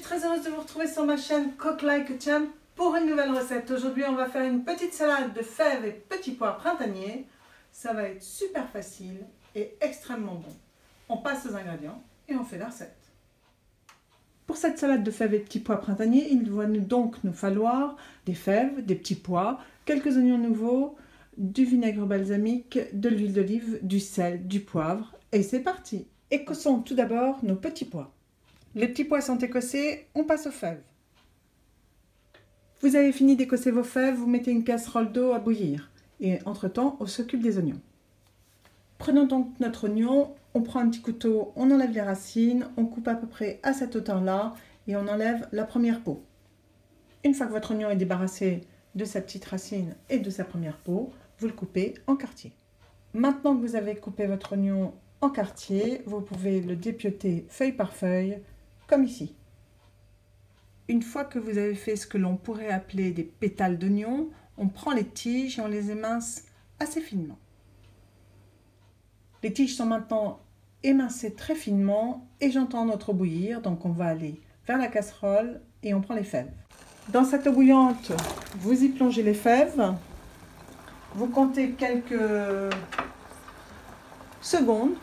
très heureuse de vous retrouver sur ma chaîne Cook Like a Champ pour une nouvelle recette. Aujourd'hui, on va faire une petite salade de fèves et petits pois printaniers. Ça va être super facile et extrêmement bon. On passe aux ingrédients et on fait la recette. Pour cette salade de fèves et petits pois printaniers, il va donc nous falloir des fèves, des petits pois, quelques oignons nouveaux, du vinaigre balsamique, de l'huile d'olive, du sel, du poivre et c'est parti. Écossons tout d'abord nos petits pois. Les petits pois sont écossés, on passe aux fèves. Vous avez fini d'écosser vos fèves, vous mettez une casserole d'eau à bouillir. Et entre-temps, on s'occupe des oignons. Prenons donc notre oignon, on prend un petit couteau, on enlève les racines, on coupe à peu près à cette hauteur-là et on enlève la première peau. Une fois que votre oignon est débarrassé de sa petite racine et de sa première peau, vous le coupez en quartiers. Maintenant que vous avez coupé votre oignon en quartiers, vous pouvez le dépioter feuille par feuille, comme ici. Une fois que vous avez fait ce que l'on pourrait appeler des pétales d'oignon, on prend les tiges et on les émince assez finement. Les tiges sont maintenant émincées très finement et j'entends notre eau bouillir, donc on va aller vers la casserole et on prend les fèves. Dans cette eau bouillante, vous y plongez les fèves, vous comptez quelques secondes,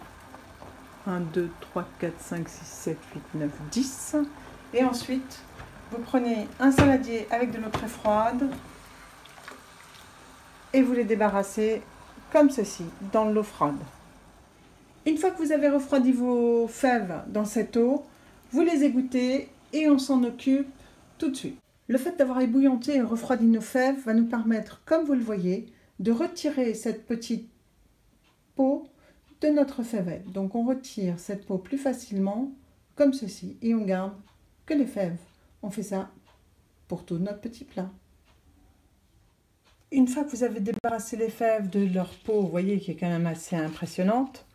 1, 2, 3, 4, 5, 6, 7, 8, 9, 10, et ensuite vous prenez un saladier avec de l'eau très froide et vous les débarrassez comme ceci dans l'eau froide. Une fois que vous avez refroidi vos fèves dans cette eau, vous les égouttez et on s'en occupe tout de suite. Le fait d'avoir ébouillanté et refroidi nos fèves va nous permettre, comme vous le voyez, de retirer cette petite peau de notre fèvette. Donc on retire cette peau plus facilement comme ceci et on garde que les fèves. On fait ça pour tout notre petit plat. Une fois que vous avez débarrassé les fèves de leur peau, vous voyez qui est quand même assez impressionnante,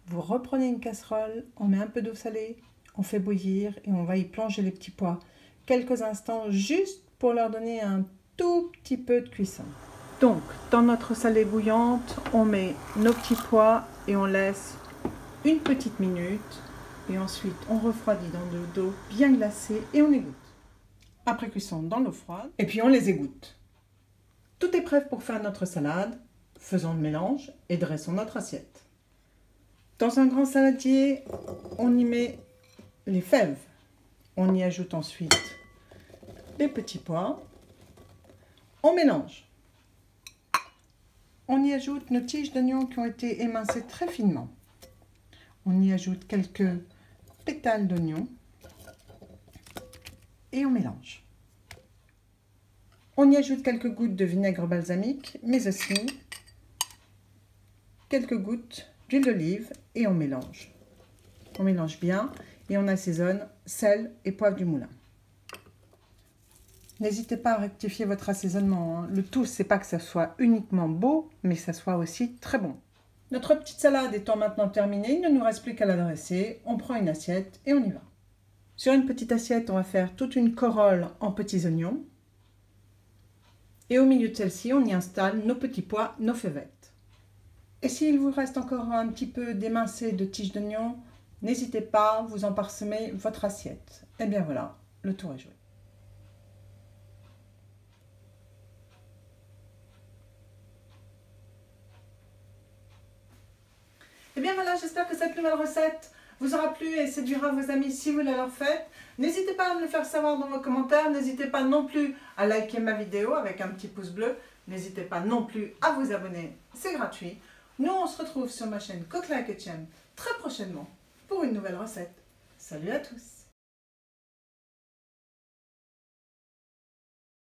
vous reprenez une casserole, on met un peu d'eau salée, on fait bouillir et on va y plonger les petits pois quelques instants juste pour leur donner un tout petit peu de cuisson. Donc, dans notre salée bouillante, on met nos petits pois et on laisse une petite minute. Et ensuite, on refroidit dans de l'eau bien glacée et on égoutte. Après cuisson dans l'eau froide, et puis on les égoutte. Tout est prêt pour faire notre salade. Faisons le mélange et dressons notre assiette. Dans un grand saladier, on y met les fèves. On y ajoute ensuite les petits pois. On mélange. On y ajoute nos tiges d'oignons qui ont été émincées très finement. On y ajoute quelques pétales d'oignon et on mélange. On y ajoute quelques gouttes de vinaigre balsamique, mais aussi quelques gouttes d'huile d'olive et on mélange. On mélange bien et on assaisonne sel et poivre du moulin. N'hésitez pas à rectifier votre assaisonnement, hein. Le tout, c'est pas que ça soit uniquement beau, mais que ça soit aussi très bon. Notre petite salade étant maintenant terminée, il ne nous reste plus qu'à la dresser. On prend une assiette et on y va. Sur une petite assiette, on va faire toute une corolle en petits oignons. Et au milieu de celle-ci, on y installe nos petits pois, nos fèvettes. Et s'il vous reste encore un petit peu d'émincé de tiges d'oignon, n'hésitez pas, vous en parsemez votre assiette. Et bien voilà, le tour est joué. Et bien voilà, j'espère que cette nouvelle recette vous aura plu et séduira vos amis si vous la leur faites. N'hésitez pas à me le faire savoir dans vos commentaires. N'hésitez pas non plus à liker ma vidéo avec un petit pouce bleu. N'hésitez pas non plus à vous abonner, c'est gratuit. Nous, on se retrouve sur ma chaîne Cook Like a Champ très prochainement pour une nouvelle recette. Salut à tous!